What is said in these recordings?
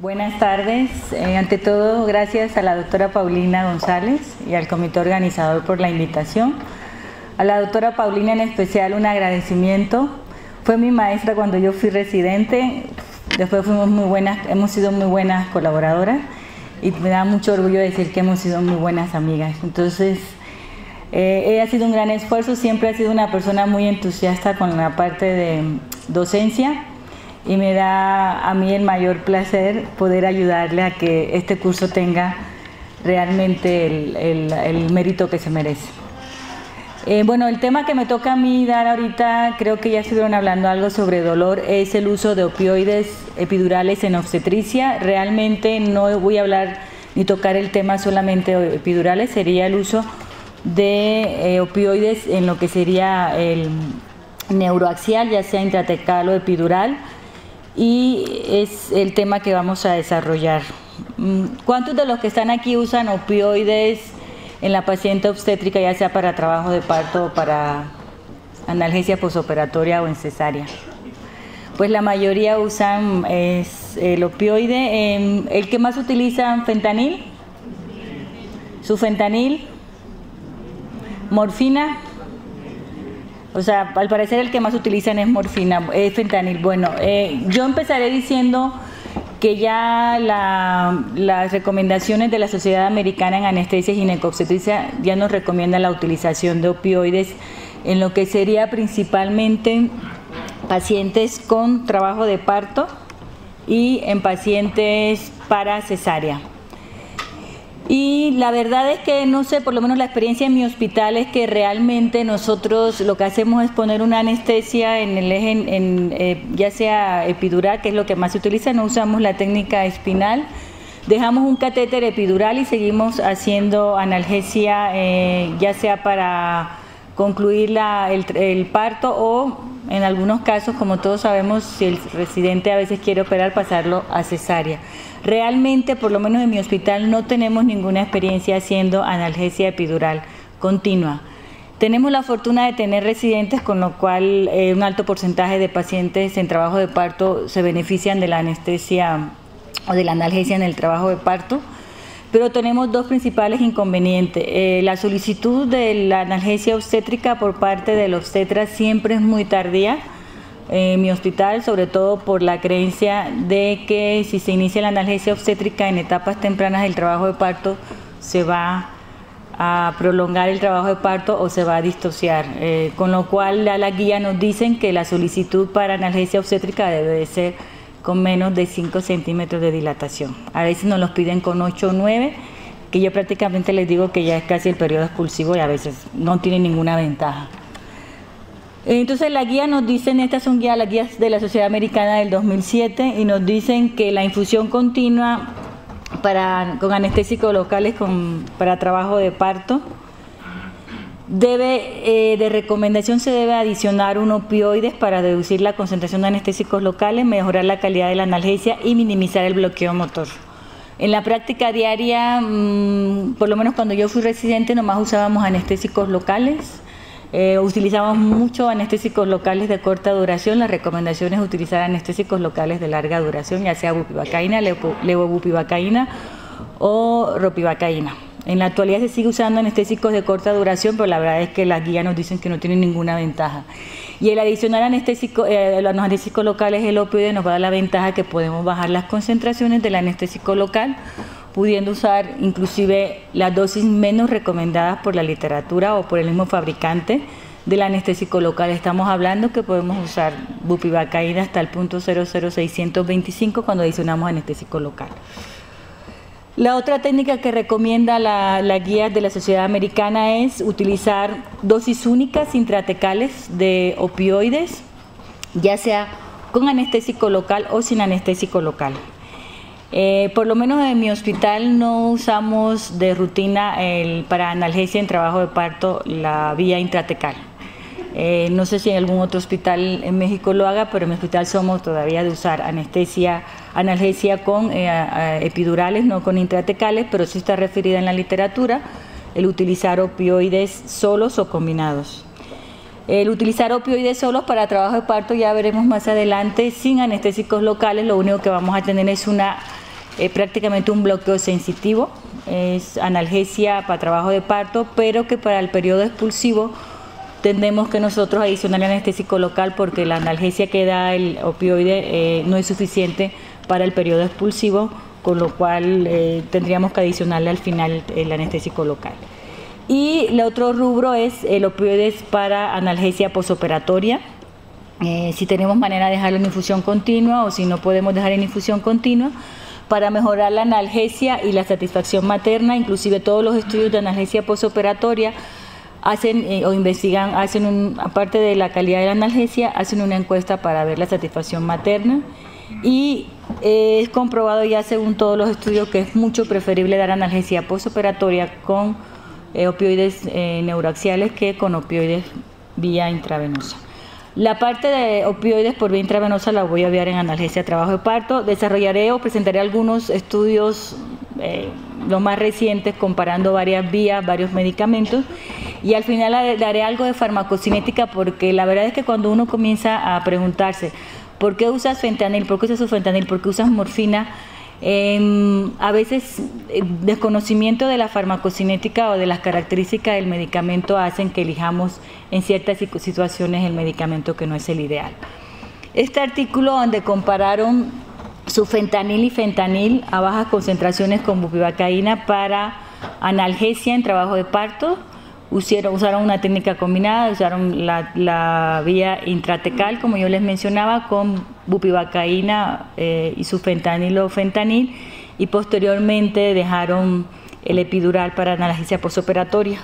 Buenas tardes. Ante todo, gracias a la doctora Paulina González y al comité organizador por la invitación. A la doctora Paulina en especial un agradecimiento. Fue mi maestra cuando yo fui residente, después hemos sido muy buenas colaboradoras y me da mucho orgullo decir que hemos sido muy buenas amigas. Entonces, ella ha sido un gran esfuerzo, siempre ha sido una persona muy entusiasta con la parte de docencia. Y me da a mí el mayor placer poder ayudarle a que este curso tenga realmente el mérito que se merece. Bueno, el tema que me toca a mí dar ahorita, creo que ya estuvieron hablando algo sobre dolor, es el uso de opioides epidurales en obstetricia. Realmente no voy a hablar ni tocar el tema solamente de epidurales, sería el uso de opioides en lo que sería el neuroaxial, ya sea intratecal o epidural. Y es el tema que vamos a desarrollar. ¿Cuántos de los que están aquí usan opioides en la paciente obstétrica, ya sea para trabajo de parto o para analgesia posoperatoria o en cesárea? Pues la mayoría usan el opioide. ¿El que más utilizan fentanil? ¿Sufentanil? ¿Morfina? O sea, al parecer el que más utilizan es morfina, es fentanil. Bueno, yo empezaré diciendo que ya las recomendaciones de la Sociedad Americana en Anestesia y Ginecobstetricia ya nos recomiendan la utilización de opioides en lo que sería principalmente pacientes con trabajo de parto y en pacientes para cesárea. Y la verdad es que, no sé, por lo menos la experiencia en mi hospital es que realmente nosotros lo que hacemos es poner una anestesia en el eje, ya sea epidural, que es lo que más se utiliza, no usamos la técnica espinal, dejamos un catéter epidural y seguimos haciendo analgesia, ya sea para concluir el parto o en algunos casos, como todos sabemos, si el residente a veces quiere operar, pasarlo a cesárea. Realmente, por lo menos en mi hospital, no tenemos ninguna experiencia haciendo analgesia epidural continua. Tenemos la fortuna de tener residentes, con lo cual un alto porcentaje de pacientes en trabajo de parto se benefician de la anestesia o de la analgesia en el trabajo de parto. Pero tenemos dos principales inconvenientes. La solicitud de la analgesia obstétrica por parte del obstetra siempre es muy tardía en mi hospital, sobre todo por la creencia de que si se inicia la analgesia obstétrica en etapas tempranas del trabajo de parto, se va a prolongar el trabajo de parto o se va a distociar. Con lo cual a la guía nos dicen que la solicitud para analgesia obstétrica debe de ser con menos de 5 centímetros de dilatación. A veces nos los piden con 8 o 9, que yo prácticamente les digo que ya es casi el periodo expulsivo y a veces no tiene ninguna ventaja. Entonces la guía nos dicen, estas son las guías de la Sociedad Americana del 2007, y nos dicen que la infusión continua con anestésicos locales para trabajo de parto de recomendación se debe adicionar un opioides para reducir la concentración de anestésicos locales, mejorar la calidad de la analgesia y minimizar el bloqueo motor. En la práctica diaria, por lo menos cuando yo fui residente, nomás usábamos anestésicos locales, utilizamos mucho anestésicos locales de corta duración. La recomendación es utilizar anestésicos locales de larga duración, ya sea bupivacaína, levobupivacaína o ropivacaína. En la actualidad se sigue usando anestésicos de corta duración, pero la verdad es que las guías nos dicen que no tienen ninguna ventaja. Y el adicionar los anestésicos locales, el opioide, nos va a dar la ventaja que podemos bajar las concentraciones del anestésico local, pudiendo usar inclusive las dosis menos recomendadas por la literatura o por el mismo fabricante del anestésico local. Estamos hablando que podemos usar bupivacaína hasta el 0.00625 cuando adicionamos anestésico local. La otra técnica que recomienda la guía de la Sociedad Americana es utilizar dosis únicas intratecales de opioides, ya sea con anestésico local o sin anestésico local. Por lo menos en mi hospital no usamos de rutina para analgesia en trabajo de parto la vía intratecal. No sé si en algún otro hospital en México lo haga, pero en mi hospital somos todavía de usar analgesia con epidurales, no con intratecales, pero sí está referida en la literatura el utilizar opioides solos o combinados. El utilizar opioides solos para trabajo de parto ya veremos más adelante, sin anestésicos locales. Lo único que vamos a tener es una prácticamente un bloqueo sensitivo, es analgesia para trabajo de parto, pero que para el periodo expulsivo tendemos que nosotros adicionar anestésico local porque la analgesia que da el opioide no es suficiente para el periodo expulsivo, con lo cual tendríamos que adicionarle al final el anestésico local. Y el otro rubro es el opioides para analgesia posoperatoria. Si tenemos manera de dejarlo en infusión continua o si no podemos dejar en infusión continua, para mejorar la analgesia y la satisfacción materna. Inclusive todos los estudios de analgesia posoperatoria hacen o investigan, aparte de la calidad de la analgesia, hacen una encuesta para ver la satisfacción materna. Y es comprobado ya según todos los estudios que es mucho preferible dar analgesia posoperatoria con opioides neuroaxiales que con opioides vía intravenosa. La parte de opioides por vía intravenosa la voy a ver en analgesia trabajo de parto. Desarrollaré o presentaré algunos estudios, los más recientes, comparando varias vías, varios medicamentos. Y al final daré algo de farmacocinética, porque la verdad es que cuando uno comienza a preguntarse ¿por qué usas fentanil? ¿Por qué usas fentanil? ¿Por qué usas morfina? A veces desconocimiento de la farmacocinética o de las características del medicamento hacen que elijamos en ciertas situaciones el medicamento que no es el ideal. Este artículo donde compararon sufentanil y fentanil a bajas concentraciones con bupivacaína para analgesia en trabajo de parto, usaron una técnica combinada, usaron la vía intratecal, como yo les mencionaba, con bupivacaína y sufentanil o fentanil, y posteriormente dejaron el epidural para analgesia posoperatoria.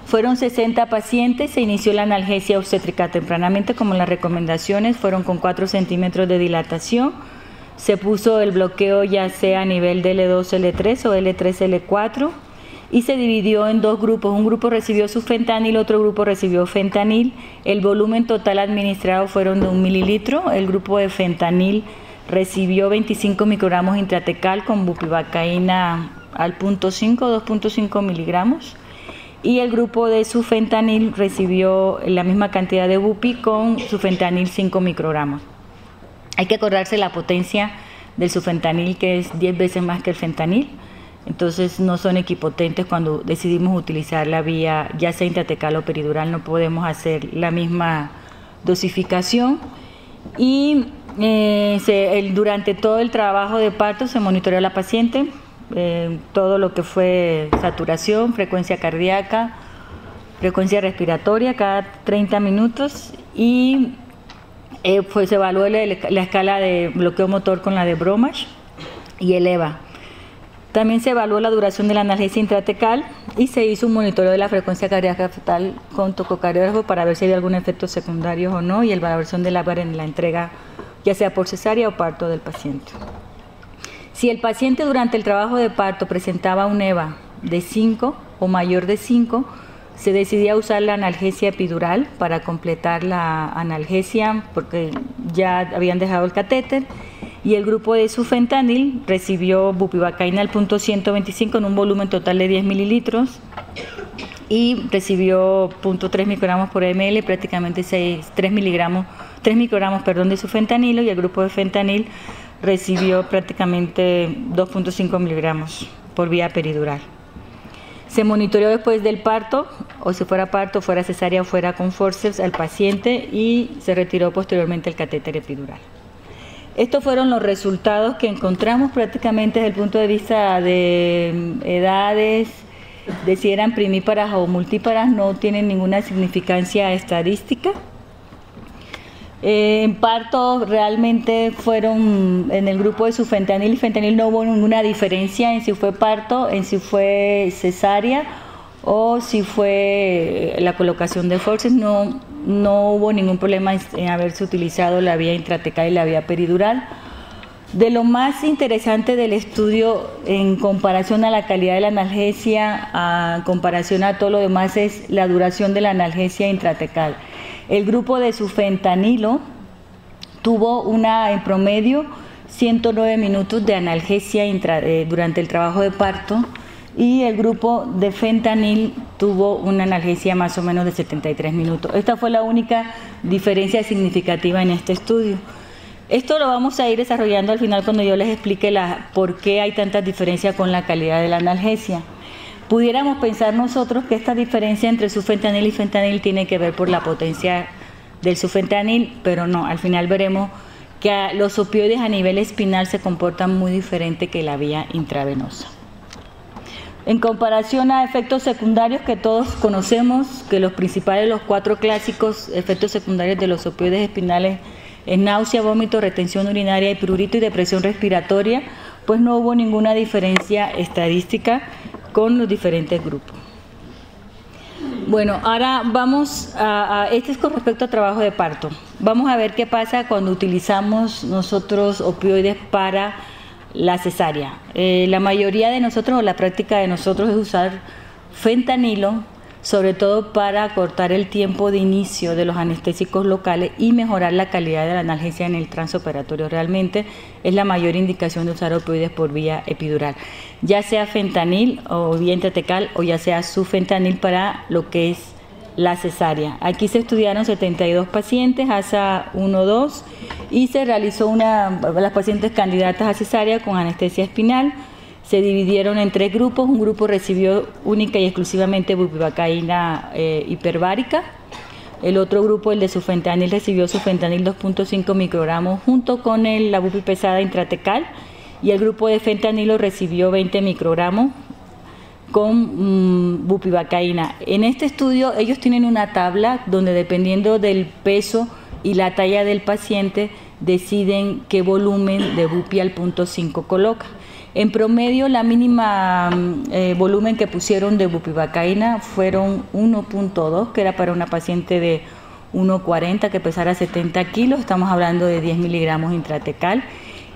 Fueron 60 pacientes, se inició la analgesia obstétrica tempranamente, como las recomendaciones, fueron con 4 centímetros de dilatación. Se puso el bloqueo ya sea a nivel de L2, L3 o L3, L4, y se dividió en dos grupos. Un grupo recibió sufentanil, otro grupo recibió fentanil. El volumen total administrado fueron de 1 mililitro. El grupo de fentanil recibió 25 microgramos intratecal con bupivacaína al 0.5, 2.5 miligramos. Y el grupo de sufentanil recibió la misma cantidad de bupi con sufentanil 5 microgramos. Hay que acordarse la potencia del sufentanil, que es 10 veces más que el fentanil. Entonces no son equipotentes cuando decidimos utilizar la vía ya sea intratecal o peridural, no podemos hacer la misma dosificación. Y durante todo el trabajo de parto se monitoreó a la paciente, todo lo que fue saturación, frecuencia cardíaca, frecuencia respiratoria cada 30 minutos y se evaluó la escala de bloqueo motor con la de Bromage y el EVA. También se evaluó la duración de la analgesia intratecal y se hizo un monitoreo de la frecuencia cardíaca fetal con tococardiógrafo para ver si había algún efecto secundario o no, y la evaluación del ABAR en la entrega ya sea por cesárea o parto del paciente. Si el paciente durante el trabajo de parto presentaba un EVA de 5 o mayor de 5, se decidía usar la analgesia epidural para completar la analgesia porque ya habían dejado el catéter. Y el grupo de sufentanil recibió bupivacaína al 0.125 en un volumen total de 10 mililitros y recibió 0.3 microgramos por ml, prácticamente 3 microgramos de sufentanilo, y el grupo de fentanil recibió prácticamente 2.5 miligramos por vía peridural. Se monitoreó después del parto, o si fuera parto, fuera cesárea o fuera con forceps al paciente, y se retiró posteriormente el catéter epidural. Estos fueron los resultados que encontramos prácticamente desde el punto de vista de edades, de si eran primíparas o multíparas, no tienen ninguna significancia estadística. En parto realmente fueron, en el grupo de sufentanil y fentanil no hubo ninguna diferencia en si fue parto, en si fue cesárea o si fue la colocación de forceps. No hubo ningún problema en haberse utilizado la vía intratecal y la vía peridural. De lo más interesante del estudio en comparación a la calidad de la analgesia, en comparación a todo lo demás, es la duración de la analgesia intratecal. El grupo de sufentanilo tuvo en promedio 109 minutos de analgesia durante el trabajo de parto, y el grupo de fentanil tuvo una analgesia más o menos de 73 minutos. Esta fue la única diferencia significativa en este estudio. Esto lo vamos a ir desarrollando al final cuando yo les explique por qué hay tantas diferencias con la calidad de la analgesia. Pudiéramos pensar nosotros que esta diferencia entre sufentanil y fentanil tiene que ver por la potencia del sufentanil, pero no, al final veremos que los opioides a nivel espinal se comportan muy diferente que la vía intravenosa. En comparación a efectos secundarios que todos conocemos, que los principales, los 4 clásicos efectos secundarios de los opioides espinales es náusea, vómito, retención urinaria y prurito y depresión respiratoria, pues no hubo ninguna diferencia estadística con los diferentes grupos. Bueno, ahora vamos este es con respecto a trabajo de parto. Vamos a ver qué pasa cuando utilizamos nosotros opioides para la cesárea. La mayoría de nosotros, o la práctica de nosotros, es usar fentanilo, sobre todo para cortar el tiempo de inicio de los anestésicos locales y mejorar la calidad de la analgesia en el transoperatorio. Realmente es la mayor indicación de usar opioides por vía epidural, ya sea fentanil o vía intratecal o ya sea sufentanil para lo que es la cesárea. Aquí se estudiaron 72 pacientes, ASA 1-2, y se realizó las pacientes candidatas a cesárea con anestesia espinal. Se dividieron en 3 grupos. Un grupo recibió única y exclusivamente bupivacaína hiperbárica. El otro grupo, el de sufentanil, recibió sufentanil 2.5 microgramos junto con la bupi pesada intratecal. Y el grupo de fentanilo recibió 20 microgramos con bupivacaína. En este estudio ellos tienen una tabla donde, dependiendo del peso y la talla del paciente, deciden qué volumen de bupi al punto 5 coloca. En promedio, la mínima volumen que pusieron de bupivacaína fueron 1.2, que era para una paciente de 1.40 que pesara 70 kilos, estamos hablando de 10 miligramos intratecal.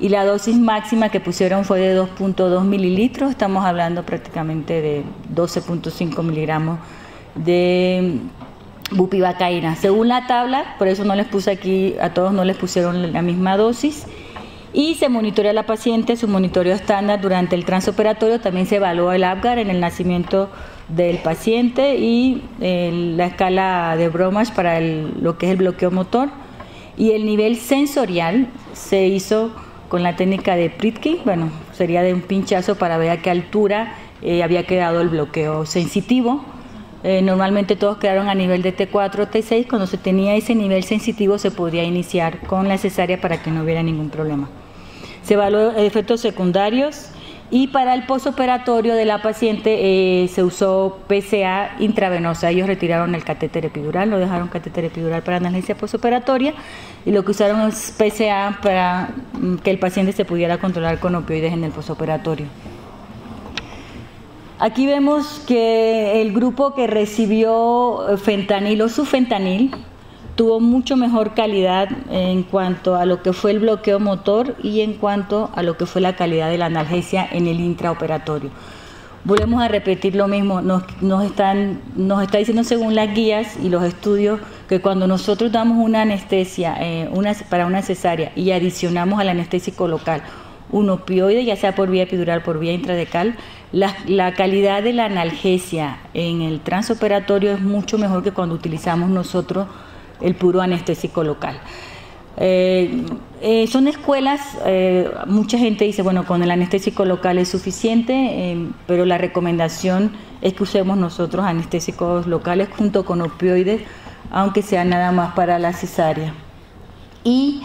Y la dosis máxima que pusieron fue de 2.2 mililitros, estamos hablando prácticamente de 12.5 miligramos de bupivacaína. Según la tabla, por eso no les puse aquí, a todos no les pusieron la misma dosis. Y se monitorea a la paciente, su monitoreo estándar durante el transoperatorio. También se evalúa el Apgar en el nacimiento del paciente y la escala de Bromage para lo que es el bloqueo motor. Y el nivel sensorial se hizo con la técnica de Pritke, bueno, sería de un pinchazo para ver a qué altura había quedado el bloqueo sensitivo. Normalmente todos quedaron a nivel de T4 o T6. Cuando se tenía ese nivel sensitivo se podía iniciar con la cesárea para que no hubiera ningún problema. Se evaluó efectos secundarios y para el posoperatorio de la paciente se usó PCA intravenosa. Ellos retiraron el catéter epidural, lo dejaron catéter epidural para analgesia posoperatoria y lo que usaron es PCA para que el paciente se pudiera controlar con opioides en el posoperatorio. Aquí vemos que el grupo que recibió fentanil o sufentanil tuvo mucho mejor calidad en cuanto a lo que fue el bloqueo motor y en cuanto a lo que fue la calidad de la analgesia en el intraoperatorio. Volvemos a repetir lo mismo, nos está diciendo según las guías y los estudios que cuando nosotros damos una anestesia para una cesárea y adicionamos al anestésico local un opioide, ya sea por vía epidural, por vía intratecal, la calidad de la analgesia en el transoperatorio es mucho mejor que cuando utilizamos nosotros el puro anestésico local. Son escuelas, mucha gente dice, bueno, con el anestésico local es suficiente, pero la recomendación es que usemos nosotros anestésicos locales junto con opioides, aunque sea nada más para la cesárea. Y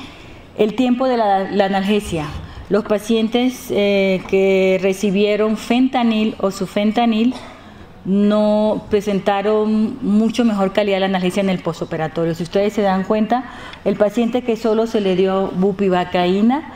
el tiempo de la analgesia. Los pacientes que recibieron fentanil o sufentanil no presentaron mucho mejor calidad de la analgesia en el posoperatorio. Si ustedes se dan cuenta, el paciente que solo se le dio bupivacaína,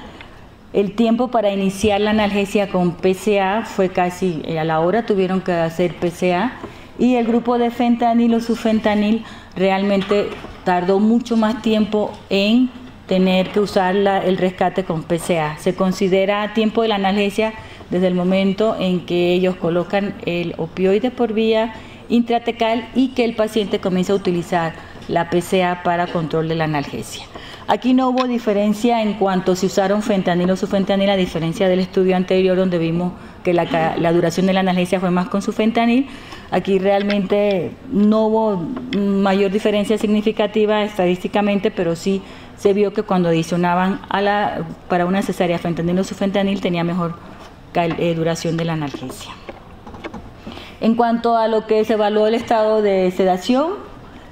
el tiempo para iniciar la analgesia con PCA fue casi a la hora, tuvieron que hacer PCA, y el grupo de fentanil o sufentanil realmente tardó mucho más tiempo en tener que usar el rescate con PCA. Se considera tiempo de la analgesia desde el momento en que ellos colocan el opioide por vía intratecal y que el paciente comienza a utilizar la PCA para control de la analgesia. Aquí no hubo diferencia en cuanto si usaron fentanil o sufentanil, a diferencia del estudio anterior donde vimos que la duración de la analgesia fue más con sufentanil. Aquí realmente no hubo mayor diferencia significativa estadísticamente, pero sí se vio que cuando adicionaban para una cesárea fentanilo o sufentanil tenía mejor duración de la analgesia. En cuanto a lo que se evaluó el estado de sedación,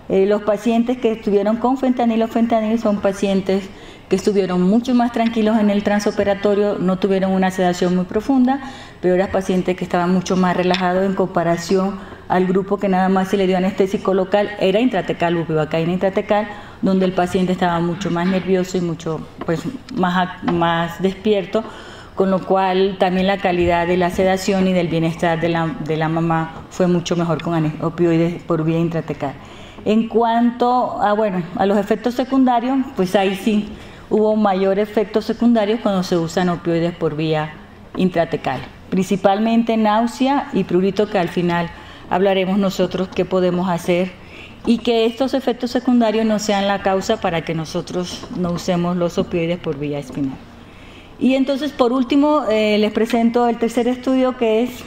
los pacientes que estuvieron con fentanilo o fentanil son pacientes que estuvieron mucho más tranquilos en el transoperatorio, no tuvieron una sedación muy profunda, pero eran pacientes que estaban mucho más relajados en comparación al grupo que nada más se le dio anestésico local, era intratecal, bupivacaína intratecal, donde el paciente estaba mucho más nervioso y mucho más despierto, con lo cual también la calidad de la sedación y del bienestar de la mamá fue mucho mejor con opioides por vía intratecal. En cuanto a los efectos secundarios, pues ahí sí hubo mayor efectos secundarios cuando se usan opioides por vía intratecal, principalmente náusea y prurito, que al final hablaremos nosotros qué podemos hacer y que estos efectos secundarios no sean la causa para que nosotros no usemos los opioides por vía espinal. Y entonces, por último, les presento el tercer estudio, que es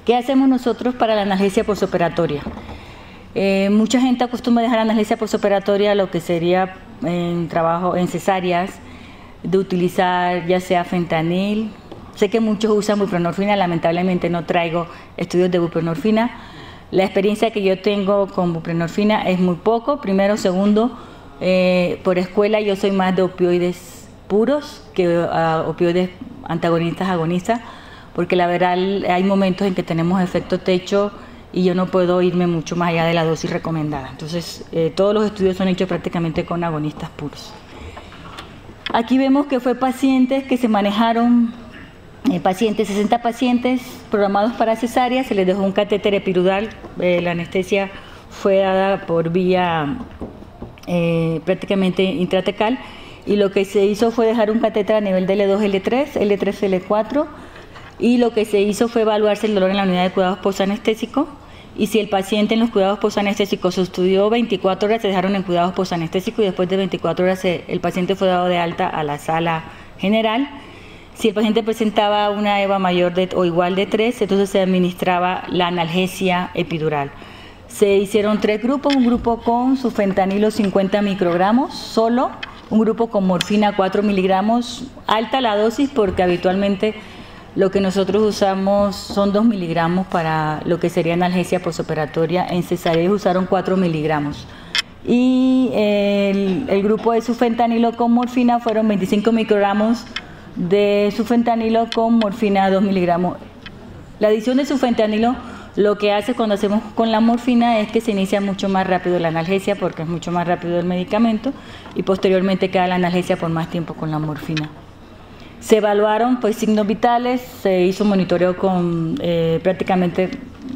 ¿qué hacemos nosotros para la analgesia postoperatoria? Mucha gente acostumbra dejar analgesia postoperatoria, lo que sería en trabajo en cesáreas, de utilizar ya sea fentanil. Sé que muchos usan buprenorfina, lamentablemente no traigo estudios de buprenorfina. La experiencia que yo tengo con buprenorfina es muy poco. Primero, segundo, por escuela yo soy más de opioides puros que opioides antagonistas, agonistas, porque la verdad hay momentos en que tenemos efecto techo y yo no puedo irme mucho más allá de la dosis recomendada. Entonces, todos los estudios son hechos prácticamente con agonistas puros. Aquí vemos que fue pacientes que se manejaron, 60 pacientes programados para cesárea, se les dejó un catéter epidural, la anestesia fue dada por vía prácticamente intratecal, y lo que se hizo fue dejar un catéter a nivel de L2, L3, L3, L4, y lo que se hizo fue evaluarse el dolor en la unidad de cuidados postanestésicos, y si el paciente en los cuidados postanestésicos se estudió 24 horas, se dejaron en cuidados postanestésicos y después de 24 horas el paciente fue dado de alta a la sala general. Si el paciente presentaba una EVA mayor o igual de 3, entonces se administraba la analgesia epidural. Se hicieron 3 grupos, un grupo con sufentanilo 50 microgramos solo, un grupo con morfina 4 miligramos, alta la dosis porque habitualmente lo que nosotros usamos son 2 miligramos para lo que sería analgesia postoperatoria. En cesárea usaron 4 miligramos. Y el grupo de sufentanilo con morfina fueron 25 microgramos de sufentanilo con morfina 2 miligramos. La adición de sufentanilo lo que hace cuando hacemos con la morfina es que se inicia mucho más rápido la analgesia porque es mucho más rápido el medicamento y posteriormente queda la analgesia por más tiempo con la morfina. Se evaluaron signos vitales, se hizo monitoreo con prácticamente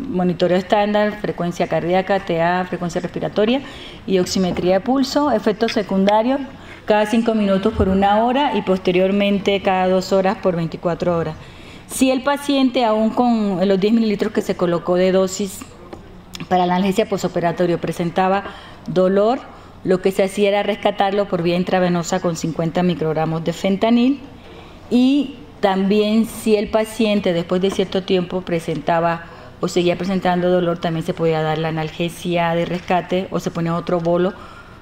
monitoreo estándar, frecuencia cardíaca, TA, frecuencia respiratoria y oximetría de pulso. Efectos secundarios cada 5 minutos por 1 hora y posteriormente cada 2 horas por 24 horas. Si el paciente, aún con los 10 mililitros que se colocó de dosis para la analgesia postoperatoria, presentaba dolor, lo que se hacía era rescatarlo por vía intravenosa con 50 microgramos de fentanil. Y también si el paciente después de cierto tiempo presentaba o seguía presentando dolor, también se podía dar la analgesia de rescate o se ponía otro bolo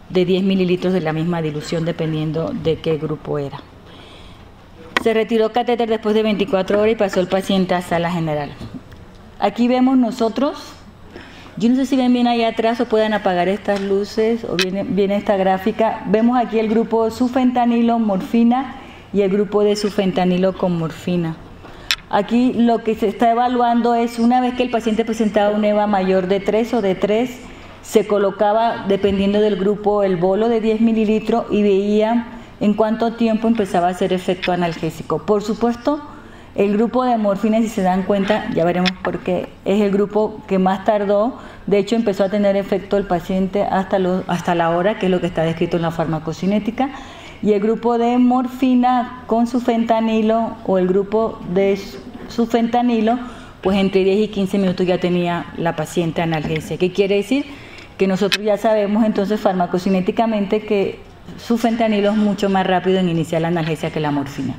de 10 mililitros de la misma dilución dependiendo de qué grupo era. Se retiró catéter después de 24 horas y pasó el paciente a sala general. Aquí vemos nosotros, yo no sé si ven bien allá atrás o pueden apagar estas luces o viene esta gráfica. Vemos aquí el grupo sufentanilo, morfina y el grupo de sufentanilo con morfina. Aquí lo que se está evaluando es una vez que el paciente presentaba un EVA mayor de 3 o de 3, se colocaba dependiendo del grupo el bolo de 10 mililitros y veía en cuánto tiempo empezaba a hacer efecto analgésico. Por supuesto, el grupo de morfina, si se dan cuenta, ya veremos por qué, es el grupo que más tardó. De hecho, empezó a tener efecto el paciente hasta la hora, que es lo que está descrito en la farmacocinética. Y el grupo de morfina con sufentanilo o el grupo de sufentanilo, pues entre 10 y 15 minutos ya tenía la paciente analgesia. ¿Qué quiere decir? Que nosotros ya sabemos entonces farmacocinéticamente que sufentanilo es mucho más rápido en iniciar la analgesia que la morfina.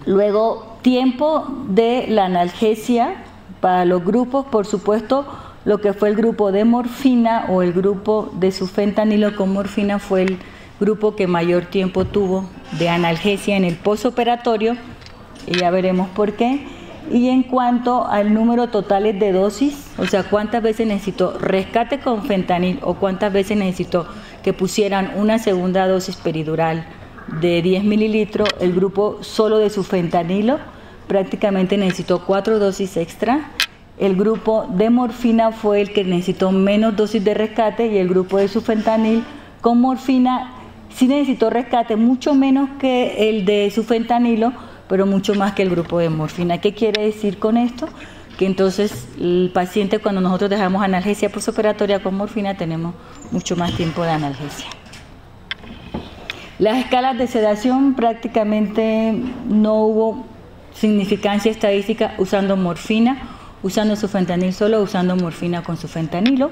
Luego, tiempo de la analgesia para los grupos, por supuesto, lo que fue el grupo de morfina o el grupo de sufentanilo con morfina fue el grupo que mayor tiempo tuvo de analgesia en el posoperatorio, y ya veremos por qué. Y en cuanto al número totales de dosis, o sea, cuántas veces necesitó rescate con fentanil o cuántas veces necesitó que pusieran una segunda dosis peridural de 10 mililitros, el grupo solo de sufentanilo prácticamente necesitó 4 dosis extra. El grupo de morfina fue el que necesitó menos dosis de rescate, y el grupo de sufentanil con morfina sí necesitó rescate, mucho menos que el de sufentanilo, pero mucho más que el grupo de morfina. ¿Qué quiere decir con esto? Que entonces el paciente, cuando nosotros dejamos analgesia postoperatoria con morfina, tenemos mucho más tiempo de analgesia. Las escalas de sedación prácticamente no hubo significancia estadística usando morfina, usando sufentanil solo, usando morfina con sufentanilo.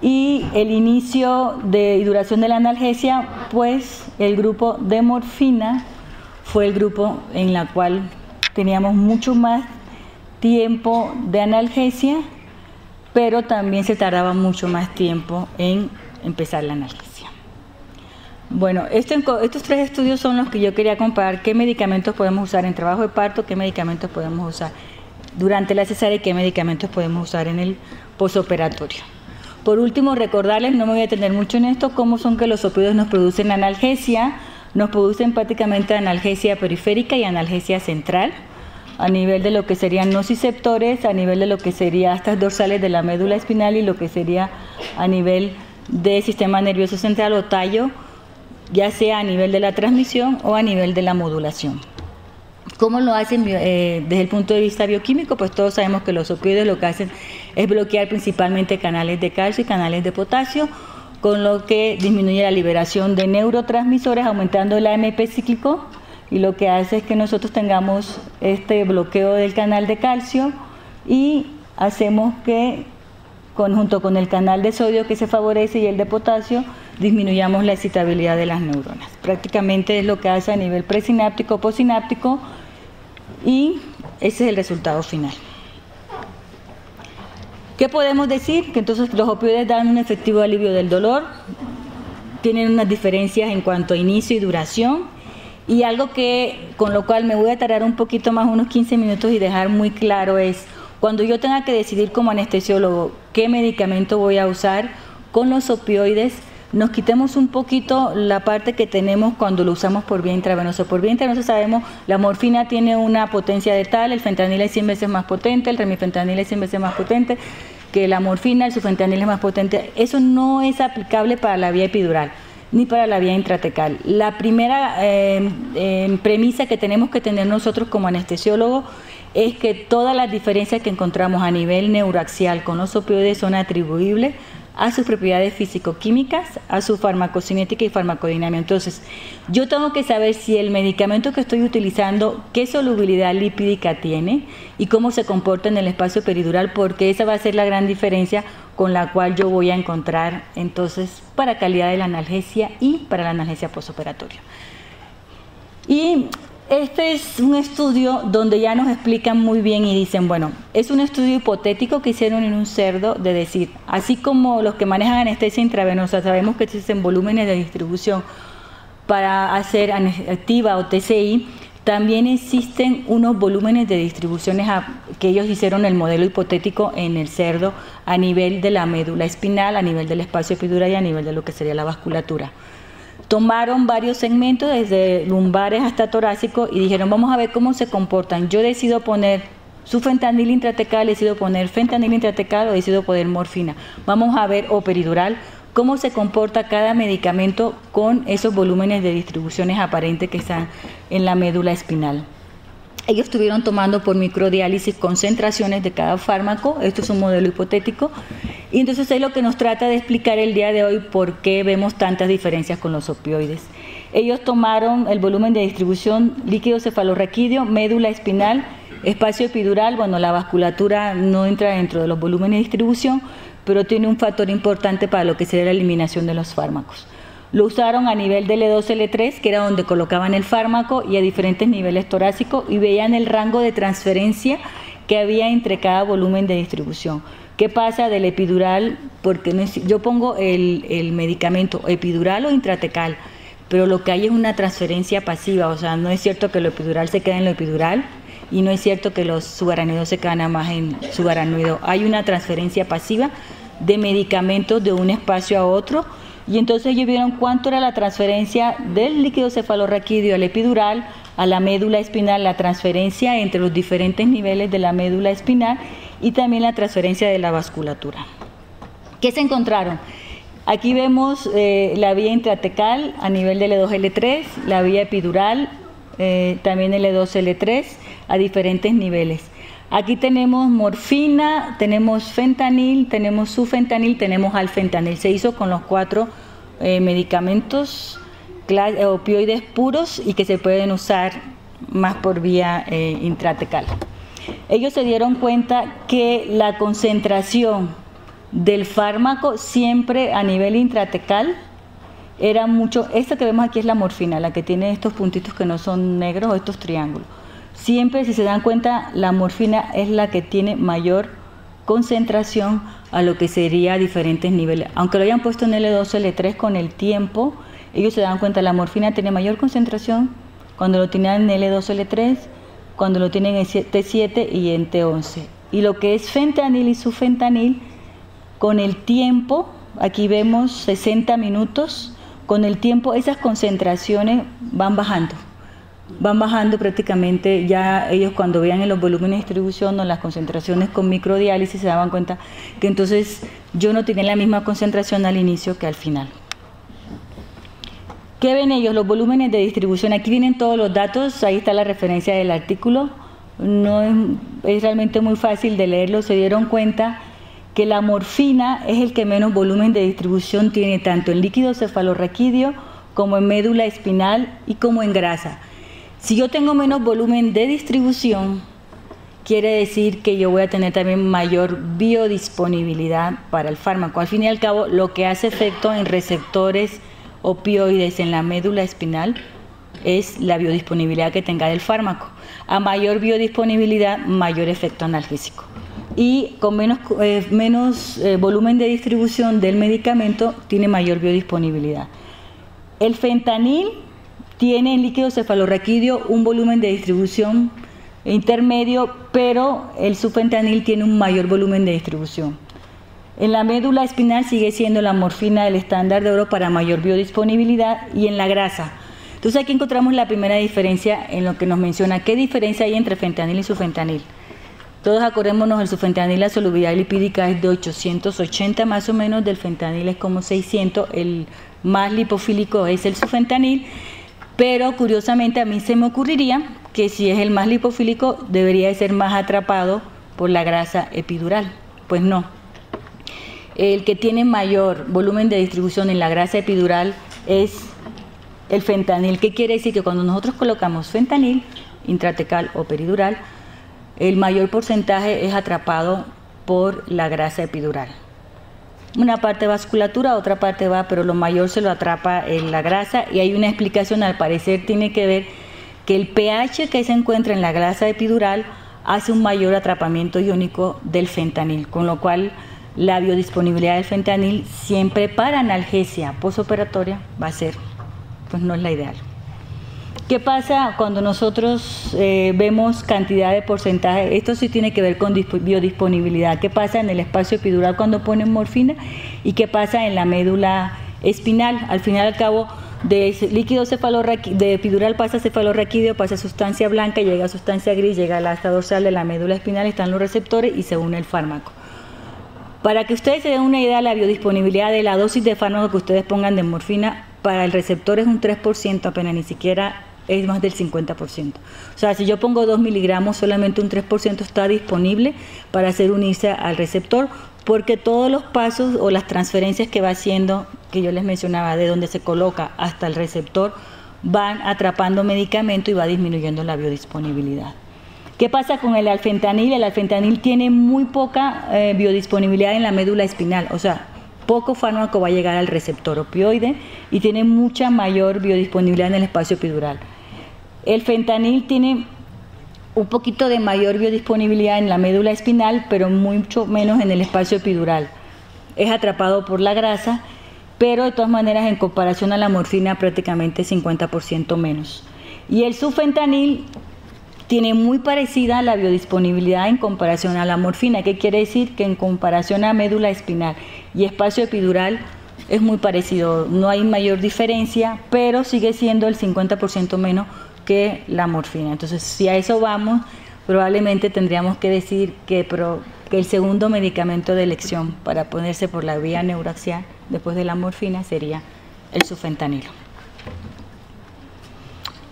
Y el inicio y duración de la analgesia, pues el grupo de morfina fue el grupo en la cual teníamos mucho más tiempo de analgesia, pero también se tardaba mucho más tiempo en empezar la analgesia. Bueno, estos 3 estudios son los que yo quería comparar: qué medicamentos podemos usar en trabajo de parto, qué medicamentos podemos usar durante la cesárea y qué medicamentos podemos usar en el posoperatorio. Por último, recordarles, no me voy a detener mucho en esto, cómo son que los opioides nos producen analgesia. Nos producen prácticamente analgesia periférica y analgesia central, a nivel de lo que serían nociceptores, a nivel de lo que serían estas dorsales de la médula espinal y lo que sería a nivel del sistema nervioso central o tallo, ya sea a nivel de la transmisión o a nivel de la modulación. ¿Cómo lo hacen desde el punto de vista bioquímico? Pues todos sabemos que los opioides lo que hacen es bloquear principalmente canales de calcio y canales de potasio, con lo que disminuye la liberación de neurotransmisores, aumentando el AMP cíclico, y lo que hace es que nosotros tengamos este bloqueo del canal de calcio, y hacemos que, junto con el canal de sodio que se favorece y el de potasio, disminuyamos la excitabilidad de las neuronas. Prácticamente es lo que hace a nivel presináptico, postsináptico, y ese es el resultado final. ¿Qué podemos decir? Que entonces los opioides dan un efectivo alivio del dolor, tienen unas diferencias en cuanto a inicio y duración, y algo con lo cual me voy a tardar un poquito más, unos 15 minutos, y dejar muy claro es, cuando yo tenga que decidir como anestesiólogo qué medicamento voy a usar con los opioides, nos quitemos un poquito la parte que tenemos cuando lo usamos por vía intravenosa. Por vía intravenosa sabemos, la morfina tiene una potencia de tal, el fentanil es 100 veces más potente, el remifentanil es 100 veces más potente que la morfina, el sufentanil es más potente. Eso no es aplicable para la vía epidural ni para la vía intratecal. La primera premisa que tenemos que tener nosotros como anestesiólogos es que todas las diferencias que encontramos a nivel neuroaxial con los opioides son atribuibles a sus propiedades físico-químicas, a su farmacocinética y farmacodinámica. Entonces, yo tengo que saber si el medicamento que estoy utilizando, qué solubilidad lipídica tiene y cómo se comporta en el espacio peridural, porque esa va a ser la gran diferencia con la cual yo voy a encontrar, entonces, para calidad de la analgesia y para la analgesia postoperatoria. Y este es un estudio donde ya nos explican muy bien y dicen, bueno, es un estudio hipotético que hicieron en un cerdo, de decir, así como los que manejan anestesia intravenosa, sabemos que existen volúmenes de distribución para hacer activa o TCI, también existen unos volúmenes de distribuciones que ellos hicieron el modelo hipotético en el cerdo a nivel de la médula espinal, a nivel del espacio epidural y a nivel de lo que sería la vasculatura. Tomaron varios segmentos, desde lumbares hasta torácico, y dijeron, vamos a ver cómo se comportan. Yo decido poner sufentanil intratecal, decido poner fentanil intratecal o decido poner morfina. Vamos a ver, o peridural, cómo se comporta cada medicamento con esos volúmenes de distribuciones aparentes que están en la médula espinal. Ellos estuvieron tomando por microdiálisis concentraciones de cada fármaco. Esto es un modelo hipotético, y entonces es lo que nos trata de explicar el día de hoy por qué vemos tantas diferencias con los opioides. Ellos tomaron el volumen de distribución líquido cefalorraquídeo, médula espinal, espacio epidural. Bueno, la vasculatura no entra dentro de los volúmenes de distribución, pero tiene un factor importante para lo que sería la eliminación de los fármacos. Lo usaron a nivel de L2, L3, que era donde colocaban el fármaco, y a diferentes niveles torácicos, y veían el rango de transferencia que había entre cada volumen de distribución. ¿Qué pasa del epidural? Porque yo pongo el medicamento epidural o intratecal, pero lo que hay es una transferencia pasiva, o sea, no es cierto que lo epidural se quede en lo epidural y no es cierto que los subaracnoides se quedan nada más en subaracnoide. Hay una transferencia pasiva de medicamentos de un espacio a otro, y entonces ellos vieron cuánto era la transferencia del líquido cefalorraquídeo al epidural, a la médula espinal, la transferencia entre los diferentes niveles de la médula espinal y también la transferencia de la vasculatura. ¿Qué se encontraron? Aquí vemos la vía intratecal a nivel de L2-L3, la vía epidural, también L2-L3 a diferentes niveles. Aquí tenemos morfina, tenemos fentanil, tenemos sufentanil, tenemos alfentanil. Se hizo con los 4 medicamentos opioides puros y que se pueden usar más por vía intratecal. Ellos se dieron cuenta que la concentración del fármaco siempre a nivel intratecal era mucho. Esta que vemos aquí es la morfina, la que tiene estos puntitos que no son negros o estos triángulos. Siempre, si se dan cuenta, la morfina es la que tiene mayor concentración a lo que sería diferentes niveles. Aunque lo hayan puesto en L2 o L3, con el tiempo, ellos se dan cuenta, la morfina tiene mayor concentración cuando lo tienen en L2 o L3, cuando lo tienen en T7 y en T11. Y lo que es fentanil y sufentanil, con el tiempo, aquí vemos 60 minutos, con el tiempo esas concentraciones van bajando prácticamente. Ya ellos, cuando vean en los volúmenes de distribución o las concentraciones con microdiálisis, se daban cuenta que entonces yo no tenía la misma concentración al inicio que al final. ¿Qué ven ellos? Los volúmenes de distribución. Aquí vienen todos los datos, ahí está la referencia del artículo. No es realmente muy fácil de leerlo. Se dieron cuenta que la morfina es el que menos volumen de distribución tiene, tanto en líquido cefalorraquídeo como en médula espinal y como en grasa. Si yo tengo menos volumen de distribución, quiere decir que yo voy a tener también mayor biodisponibilidad para el fármaco. Al fin y al cabo, lo que hace efecto en receptores opioides en la médula espinal es la biodisponibilidad que tenga del fármaco. A mayor biodisponibilidad, mayor efecto analgésico. Y con menos volumen de distribución del medicamento, tiene mayor biodisponibilidad. El fentanil tiene en líquido cefalorraquídeo un volumen de distribución intermedio, pero el sufentanil tiene un mayor volumen de distribución. En la médula espinal sigue siendo la morfina el estándar de oro para mayor biodisponibilidad, y en la grasa. Entonces aquí encontramos la primera diferencia en lo que nos menciona. ¿Qué diferencia hay entre fentanil y sufentanil? Todos acordémonos, el sufentanil, la solubilidad lipídica es de 880 más o menos, del fentanil es como 600, el más lipofílico es el sufentanil. Pero curiosamente a mí se me ocurriría que si es el más lipofílico debería de ser más atrapado por la grasa epidural. Pues no. El que tiene mayor volumen de distribución en la grasa epidural es el fentanil. ¿Qué quiere decir? Que cuando nosotros colocamos fentanil, intratecal o peridural, el mayor porcentaje es atrapado por la grasa epidural. Una parte vasculatura, otra parte va, pero lo mayor se lo atrapa en la grasa, y hay una explicación, al parecer tiene que ver que el pH que se encuentra en la grasa epidural hace un mayor atrapamiento iónico del fentanil, con lo cual la biodisponibilidad del fentanil siempre para analgesia postoperatoria va a ser, pues no es la ideal. ¿Qué pasa cuando nosotros vemos cantidad de porcentaje? Esto sí tiene que ver con biodisponibilidad. ¿Qué pasa en el espacio epidural cuando ponen morfina? ¿Y qué pasa en la médula espinal? Al final y al cabo, de líquido de epidural pasa a cefalorraquídeo, pasa a sustancia blanca, llega a sustancia gris, llega a la asta dorsal de la médula espinal, están los receptores y se une el fármaco. Para que ustedes se den una idea, la biodisponibilidad de la dosis de fármaco que ustedes pongan de morfina para el receptor es un 3% apenas, ni siquiera es más del 50%. O sea, si yo pongo 2 miligramos, solamente un 3% está disponible para hacer unirse al receptor, porque todos los pasos o las transferencias que va haciendo, que yo les mencionaba, de donde se coloca hasta el receptor, van atrapando medicamento y va disminuyendo la biodisponibilidad. ¿Qué pasa con el alfentanil? El alfentanil tiene muy poca biodisponibilidad en la médula espinal, o sea, poco fármaco va a llegar al receptor opioide y tiene mucha mayor biodisponibilidad en el espacio epidural. El fentanil tiene un poquito de mayor biodisponibilidad en la médula espinal, pero mucho menos en el espacio epidural. Es atrapado por la grasa, pero de todas maneras en comparación a la morfina prácticamente 50% menos. Y el sufentanil tiene muy parecida la biodisponibilidad en comparación a la morfina. ¿Qué quiere decir? Que en comparación a médula espinal y espacio epidural es muy parecido, no hay mayor diferencia, pero sigue siendo el 50% menos que la morfina. Entonces, si a eso vamos, probablemente tendríamos que decir que el segundo medicamento de elección para ponerse por la vía neuraxial después de la morfina sería el sufentanilo.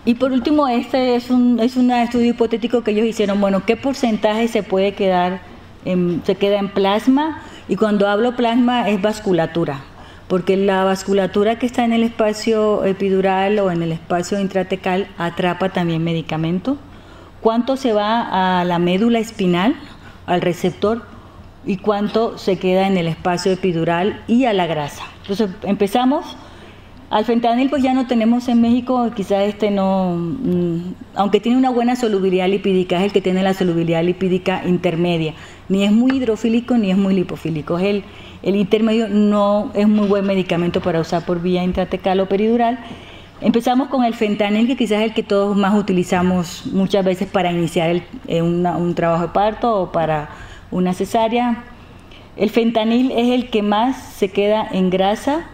Y por último, este es un estudio hipotético que ellos hicieron. Bueno, ¿qué porcentaje se queda en plasma? Y cuando hablo plasma es vasculatura, porque la vasculatura que está en el espacio epidural o en el espacio intratecal atrapa también medicamento. ¿Cuánto se va a la médula espinal, al receptor, y cuánto se queda en el espacio epidural y a la grasa? Entonces empezamos. Al fentanil pues ya no tenemos en México, quizás no, aunque tiene una buena solubilidad lipídica, es el que tiene la solubilidad lipídica intermedia, ni es muy hidrofílico ni es muy lipofílico, el intermedio. No es muy buen medicamento para usar por vía intratecal o peridural. Empezamos con el fentanil, que quizás es el que todos más utilizamos muchas veces para iniciar un trabajo de parto o para una cesárea. El fentanil es el que más se queda en grasa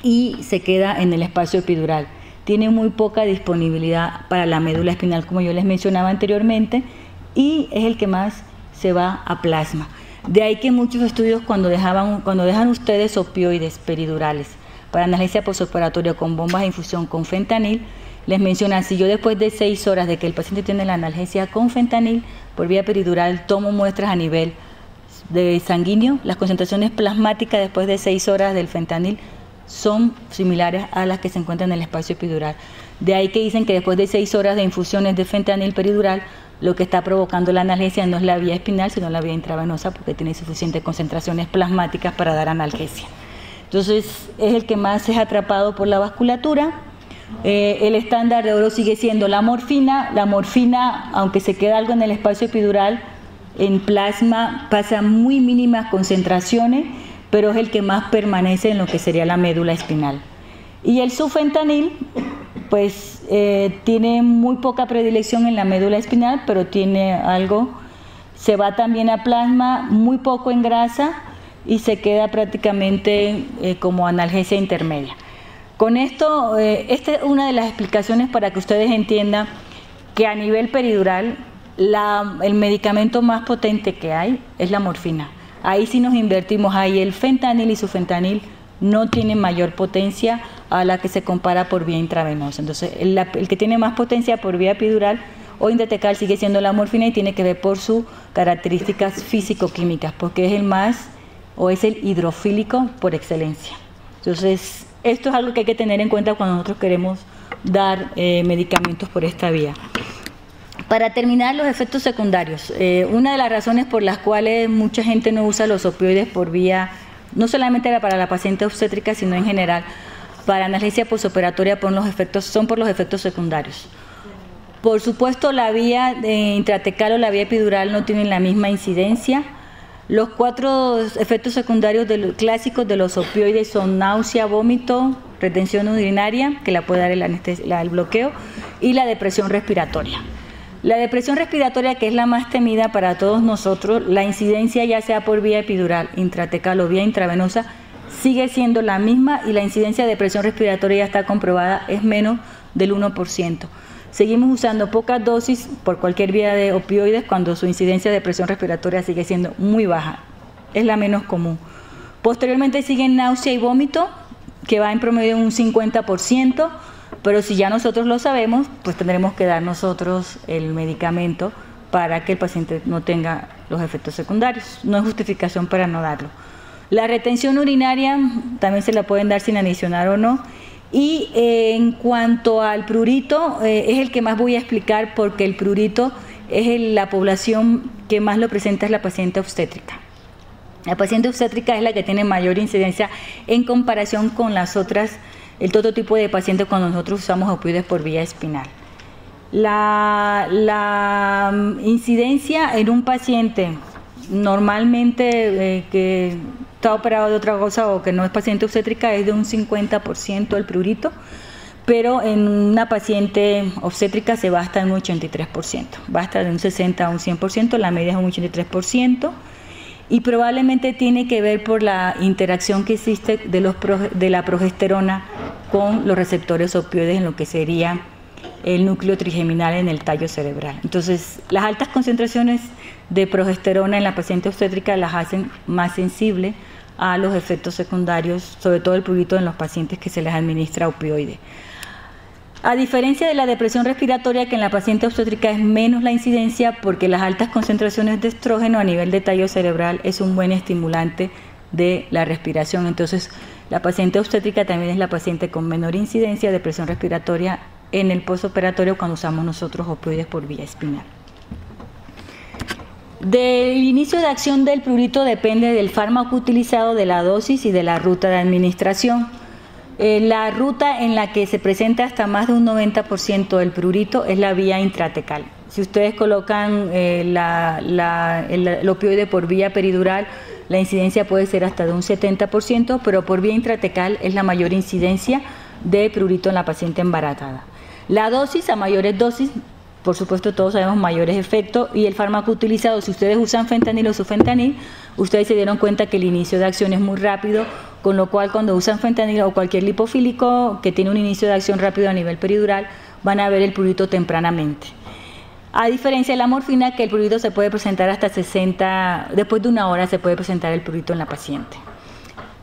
y se queda en el espacio epidural. Tiene muy poca disponibilidad para la médula espinal, como yo les mencionaba anteriormente, y es el que más se va a plasma. De ahí que muchos estudios cuando dejan ustedes opioides peridurales para analgesia postoperatoria con bombas de infusión con fentanil, les mencionan, si yo después de 6 horas de que el paciente tiene la analgesia con fentanil, por vía peridural tomo muestras a nivel de sanguíneo, las concentraciones plasmáticas después de 6 horas del fentanil son similares a las que se encuentran en el espacio epidural. De ahí que dicen que después de 6 horas de infusiones de fentanil peridural, lo que está provocando la analgesia no es la vía espinal, sino la vía intravenosa, porque tiene suficientes concentraciones plasmáticas para dar analgesia. Entonces, es el que más es atrapado por la vasculatura. El estándar de oro sigue siendo la morfina. La morfina, aunque se queda algo en el espacio epidural, en plasma pasa muy mínimas concentraciones, pero es el que más permanece en lo que sería la médula espinal. Y el sufentanil, pues tiene muy poca predilección en la médula espinal, pero tiene algo, se va también a plasma, muy poco en grasa y se queda prácticamente como analgesia intermedia. Con esto, esta es una de las explicaciones para que ustedes entiendan que a nivel peridural el medicamento más potente que hay es la morfina. Ahí sí nos invertimos, ahí el fentanil y sufentanil no tienen mayor potencia a la que se compara por vía intravenosa. Entonces, el que tiene más potencia por vía epidural o intratecal sigue siendo la morfina y tiene que ver por sus características físico-químicas, porque es el más o es el hidrofílico por excelencia. Entonces, esto es algo que hay que tener en cuenta cuando nosotros queremos dar medicamentos por esta vía. Para terminar, los efectos secundarios. Una de las razones por las cuales mucha gente no usa los opioides por vía, no solamente para la paciente obstétrica, sino en general, para analgesia postoperatoria son por los efectos secundarios. Por supuesto, la vía intratecal o la vía epidural no tienen la misma incidencia. Los 4 efectos secundarios clásicos de los opioides son náusea, vómito, retención urinaria, que la puede dar el bloqueo, y la depresión respiratoria. La depresión respiratoria, que es la más temida para todos nosotros, la incidencia ya sea por vía epidural, intratecal o vía intravenosa, sigue siendo la misma y la incidencia de depresión respiratoria ya está comprobada, es menos del 1%. Seguimos usando pocas dosis por cualquier vía de opioides cuando su incidencia de depresión respiratoria sigue siendo muy baja, es la menos común. Posteriormente siguen náusea y vómito, que va en promedio un 50%, pero si ya nosotros lo sabemos, pues tendremos que dar nosotros el medicamento para que el paciente no tenga los efectos secundarios. No es justificación para no darlo. La retención urinaria también se la pueden dar sin adicionar o no. Y en cuanto al prurito, es el que más voy a explicar porque el prurito es la población que más lo presenta, es la paciente obstétrica. La paciente obstétrica es la que tiene mayor incidencia en comparación con las otras, el otro tipo de pacientes cuando nosotros usamos opioides por vía espinal. La incidencia en un paciente normalmente que está operado de otra cosa o que no es paciente obstétrica es de un 50% del prurito, pero en una paciente obstétrica se va hasta un 83%, va hasta de un 60 a un 100%, la media es un 83%, y probablemente tiene que ver por la interacción que existe de la progesterona con los receptores opioides en lo que sería el núcleo trigeminal en el tallo cerebral. Entonces, las altas concentraciones de progesterona en la paciente obstétrica las hacen más sensible a los efectos secundarios, sobre todo el prurito en los pacientes que se les administra opioide. A diferencia de la depresión respiratoria, que en la paciente obstétrica es menos la incidencia porque las altas concentraciones de estrógeno a nivel de tallo cerebral es un buen estimulante de la respiración. Entonces, la paciente obstétrica también es la paciente con menor incidencia de depresión respiratoria en el postoperatorio cuando usamos nosotros opioides por vía espinal. Del inicio de acción del prurito depende del fármaco utilizado, de la dosis y de la ruta de administración. La ruta en la que se presenta hasta más de un 90% del prurito es la vía intratecal. Si ustedes colocan el opioide por vía peridural, la incidencia puede ser hasta de un 70%, pero por vía intratecal es la mayor incidencia de prurito en la paciente embarazada. La dosis, a mayores dosis, por supuesto todos sabemos mayores efectos, y el fármaco utilizado, si ustedes usan fentanil o sufentanil, ustedes se dieron cuenta que el inicio de acción es muy rápido, con lo cual cuando usan fentanil o cualquier lipofílico que tiene un inicio de acción rápido a nivel peridural, van a ver el prurito tempranamente. A diferencia de la morfina, que el prurito se puede presentar hasta 60, después de una hora se puede presentar el prurito en la paciente.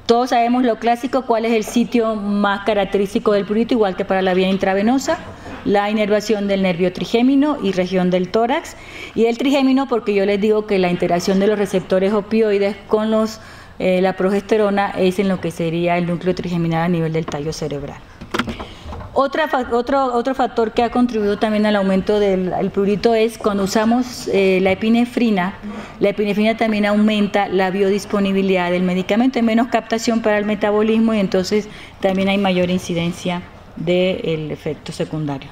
Todos sabemos lo clásico, cuál es el sitio más característico del prurito, igual que para la vía intravenosa, la inervación del nervio trigémino y región del tórax, y el trigémino porque yo les digo que la interacción de los receptores opioides con la progesterona es en lo que sería el núcleo trigeminal a nivel del tallo cerebral. Otro factor que ha contribuido también al aumento del prurito es cuando usamos la epinefrina. La epinefrina también aumenta la biodisponibilidad del medicamento, hay menos captación para el metabolismo y entonces también hay mayor incidencia del efecto secundario.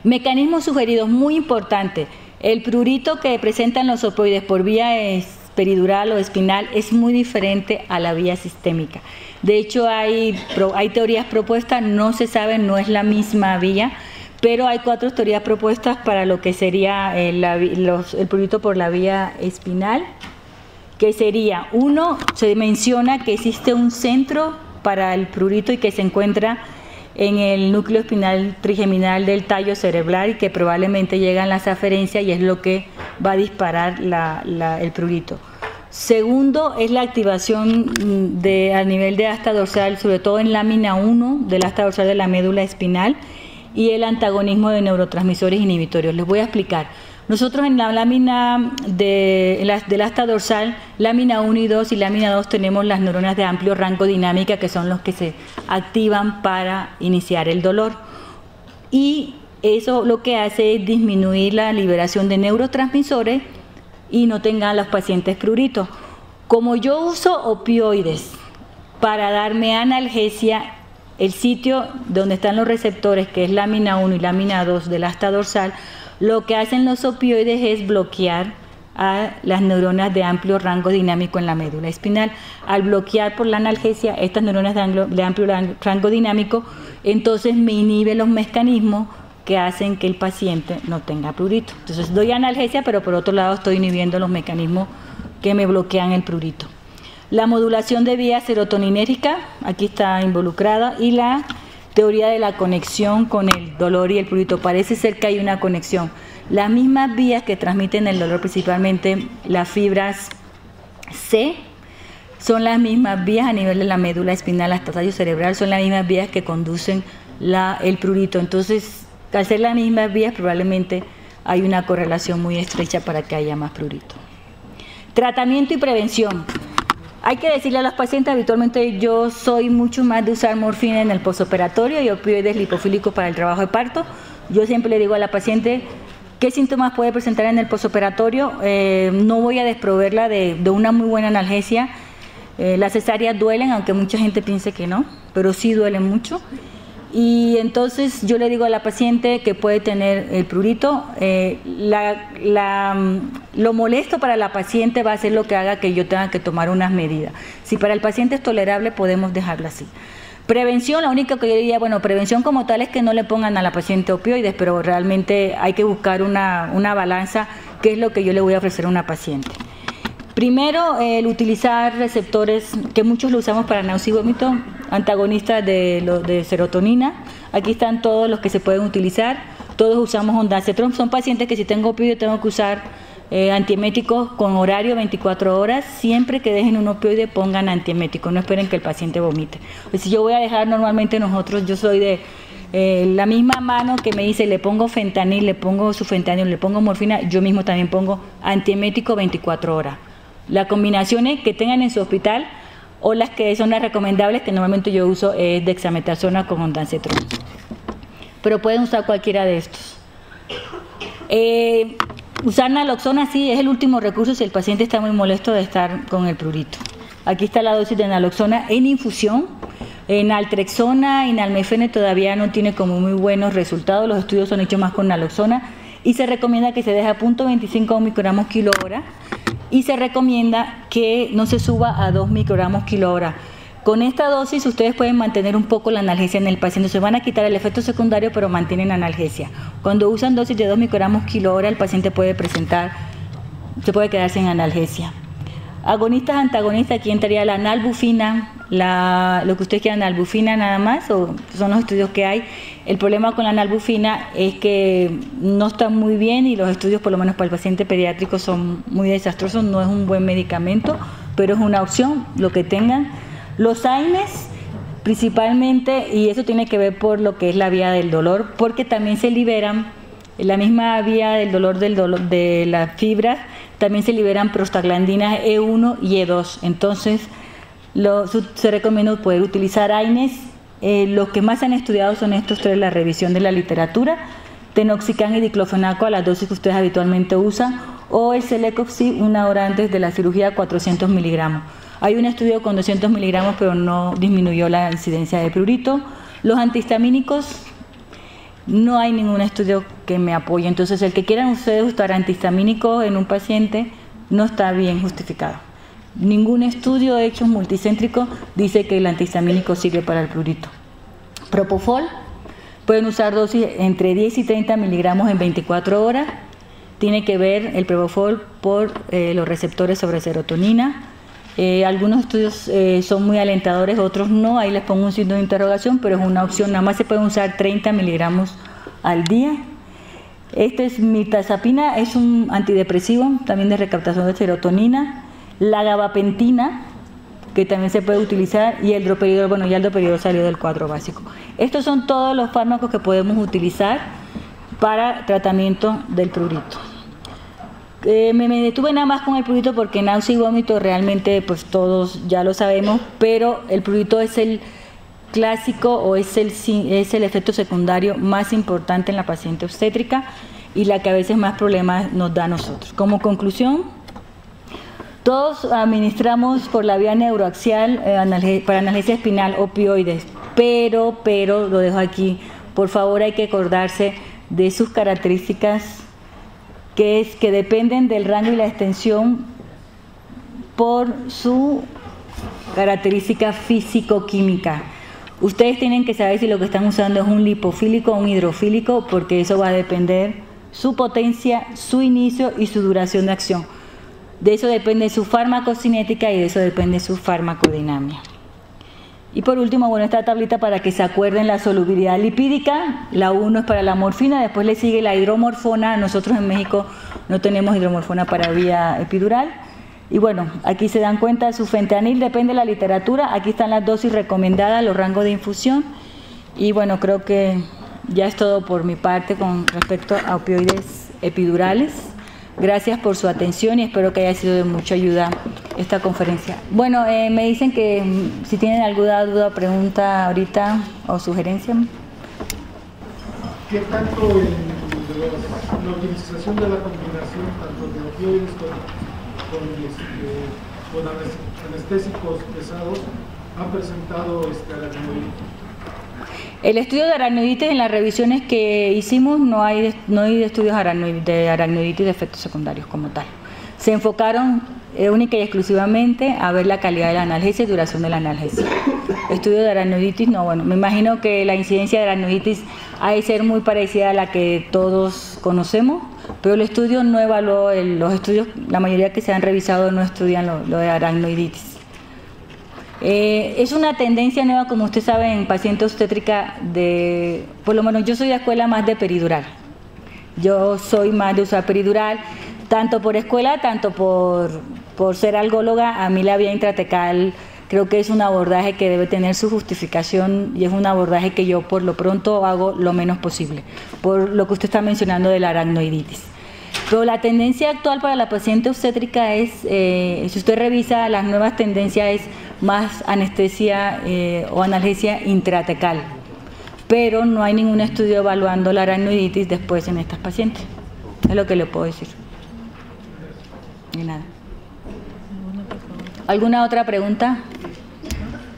Mecanismos sugeridos, muy importante. El prurito que presentan los opioides por vía peridural o espinal es muy diferente a la vía sistémica. De hecho, hay teorías propuestas, no se sabe, no es la misma vía, pero hay 4 teorías propuestas para lo que sería el prurito por la vía espinal, que sería, uno, se menciona que existe un centro para el prurito y que se encuentra en el núcleo espinal trigeminal del tallo cerebral y que probablemente llega en las aferencias y es lo que va a disparar el prurito. Segundo, es la activación a nivel de asta dorsal, sobre todo en lámina 1 del asta dorsal de la médula espinal, y el antagonismo de neurotransmisores inhibitorios. Les voy a explicar. Nosotros en la lámina del asta dorsal, lámina 1 y 2 y lámina 2 tenemos las neuronas de amplio rango dinámica, que son los que se activan para iniciar el dolor. Y eso lo que hace es disminuir la liberación de neurotransmisores y no tengan los pacientes pruritos. Como yo uso opioides para darme analgesia, el sitio donde están los receptores, que es lámina 1 y lámina 2 del asta dorsal, lo que hacen los opioides es bloquear a las neuronas de amplio rango dinámico en la médula espinal. Al bloquear por la analgesia estas neuronas de amplio rango dinámico, entonces me inhibe los mecanismos que hacen que el paciente no tenga prurito. Entonces doy analgesia, pero por otro lado estoy inhibiendo los mecanismos que me bloquean el prurito. La modulación de vía serotoninérgica, aquí está involucrada, y la teoría de la conexión con el dolor y el prurito. Parece ser que hay una conexión. Las mismas vías que transmiten el dolor, principalmente las fibras C, son las mismas vías a nivel de la médula espinal hasta tallo cerebral, son las mismas vías que conducen el prurito. Entonces, al ser las mismas vías, probablemente hay una correlación muy estrecha para que haya más prurito. Tratamiento y prevención. Hay que decirle a los pacientes, habitualmente yo soy mucho más de usar morfina en el postoperatorio y opioides lipofílicos para el trabajo de parto. Yo siempre le digo a la paciente qué síntomas puede presentar en el postoperatorio. No voy a desproverla de una muy buena analgesia. Las cesáreas duelen, aunque mucha gente piense que no, pero sí duelen mucho. Y entonces yo le digo a la paciente que puede tener el prurito. Lo molesto para la paciente va a ser lo que haga que yo tenga que tomar unas medidas. Si para el paciente es tolerable, podemos dejarlo así. Prevención, la única que yo diría, bueno, prevención como tal es que no le pongan a la paciente opioides, pero realmente hay que buscar una balanza, qué es lo que yo le voy a ofrecer a una paciente. Primero, el utilizar receptores que muchos lo usamos para náusea y vómito, antagonistas de serotonina. Aquí están todos los que se pueden utilizar. Todos usamos ondansetron. Son pacientes que si tengo opioide tengo que usar antieméticos con horario 24 horas. Siempre que dejen un opioide pongan antiemético. No esperen que el paciente vomite. Pues si yo voy a dejar normalmente nosotros, yo soy de la misma mano que me dice le pongo fentanil, le pongo sufentanil, le pongo morfina, yo mismo también pongo antiemético 24 horas. Las combinaciones que tengan en su hospital o las que son las recomendables que normalmente yo uso es dexametasona con ondansetron. Pero pueden usar cualquiera de estos. Usar naloxona sí es el último recurso si el paciente está muy molesto de estar con el prurito. Aquí está la dosis de naloxona en infusión. Naltrexona y nalmefene todavía no tiene como muy buenos resultados. Los estudios son hechos más con naloxona y se recomienda que se deje a 0.25 microgramos kilo hora. Y se recomienda que no se suba a 2 microgramos kilo hora. Con esta dosis ustedes pueden mantener un poco la analgesia en el paciente. Se van a quitar el efecto secundario, pero mantienen analgesia. Cuando usan dosis de 2 microgramos kilo hora, el paciente puede se puede quedar sin analgesia. Agonistas, antagonistas, aquí entraría la nalbufina, lo que ustedes quieran, nalbufina nada más, o son los estudios que hay. El problema con la nalbufina es que no está muy bien y los estudios, por lo menos para el paciente pediátrico, son muy desastrosos. No es un buen medicamento, pero es una opción, lo que tengan. Los AINES, principalmente, y eso tiene que ver por lo que es la vía del dolor, porque también se liberan, en la misma vía del dolor de las fibras, también se liberan prostaglandinas E1 y E2. Entonces, se recomienda poder utilizar AINES. Los que más han estudiado son estos tres, la revisión de la literatura: tenoxicam y diclofenaco a las dosis que ustedes habitualmente usan, o el Celecoxib una hora antes de la cirugía, 400 miligramos. Hay un estudio con 200 miligramos, pero no disminuyó la incidencia de prurito. Los antihistamínicos, no hay ningún estudio que me apoye. Entonces, el que quieran ustedes usar antihistamínicos en un paciente no está bien justificado. Ningún estudio hecho multicéntrico dice que el antihistamínico sirve para el prurito. Propofol, pueden usar dosis entre 10 y 30 miligramos en 24 horas. Tiene que ver el propofol por los receptores sobre serotonina. Algunos estudios son muy alentadores, otros no. Ahí les pongo un signo de interrogación, pero es una opción. Nada más se pueden usar 30 miligramos al día. Este es mirtazapina, es un antidepresivo, también de recaptación de serotonina. La gabapentina, que también se puede utilizar, y el droperidol. Bueno, ya el droperidol salió del cuadro básico. Estos son todos los fármacos que podemos utilizar para tratamiento del prurito. Me detuve nada más con el prurito porque náusea y vómito realmente pues todos ya lo sabemos, pero el prurito es el clásico o es el efecto secundario más importante en la paciente obstétrica y la que a veces más problemas nos da a nosotros. Como conclusión, todos administramos por la vía neuroaxial para analgesia espinal opioides, pero lo dejo aquí, por favor hay que acordarse de sus características, que dependen del rango y la extensión por su característica físico-química. Ustedes tienen que saber si lo que están usando es un lipofílico o un hidrofílico, porque eso va a depender su potencia, su inicio y su duración de acción. De eso depende su farmacocinética y de eso depende su farmacodinamia. Y por último, bueno, esta tablita para que se acuerden la solubilidad lipídica. La 1 es para la morfina, después le sigue la hidromorfona. Nosotros en México no tenemos hidromorfona para vía epidural. Y bueno, aquí se dan cuenta, su fentanil depende de la literatura. Aquí están las dosis recomendadas, los rangos de infusión. Y bueno, creo que ya es todo por mi parte con respecto a opioides epidurales. Gracias por su atención y espero que haya sido de mucha ayuda esta conferencia. Bueno, me dicen que si tienen alguna duda, pregunta ahorita o sugerencia. ¿Qué tanto la utilización de la combinación tanto de opioides con anestésicos pesados ha presentado alergia? El estudio de aracnoiditis, en las revisiones que hicimos, no hay estudios de aracnoiditis de efectos secundarios como tal. Se enfocaron única y exclusivamente a ver la calidad de la analgesia y duración de la analgesia. Estudio de aracnoiditis, no, bueno, me imagino que la incidencia de aracnoiditis ha de ser muy parecida a la que todos conocemos, pero el estudio no evaluó, los estudios, la mayoría que se han revisado no estudian lo de aracnoiditis. Es una tendencia nueva, como usted sabe, en paciente obstétrica por lo menos yo soy de escuela más de peridural. Yo soy más de usar peridural, tanto por escuela, tanto por ser algóloga. A mí la vía intratecal creo que es un abordaje que debe tener su justificación y es un abordaje que yo por lo pronto hago lo menos posible, por lo que usted está mencionando de la aracnoiditis. Pero la tendencia actual para la paciente obstétrica es, si usted revisa las nuevas tendencias, es más anestesia o analgesia intratecal, pero no hay ningún estudio evaluando la aracnoiditis después en estas pacientes. Es lo que le puedo decir. Y nada. ¿Alguna otra pregunta?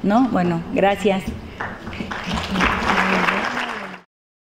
¿No? Bueno, gracias.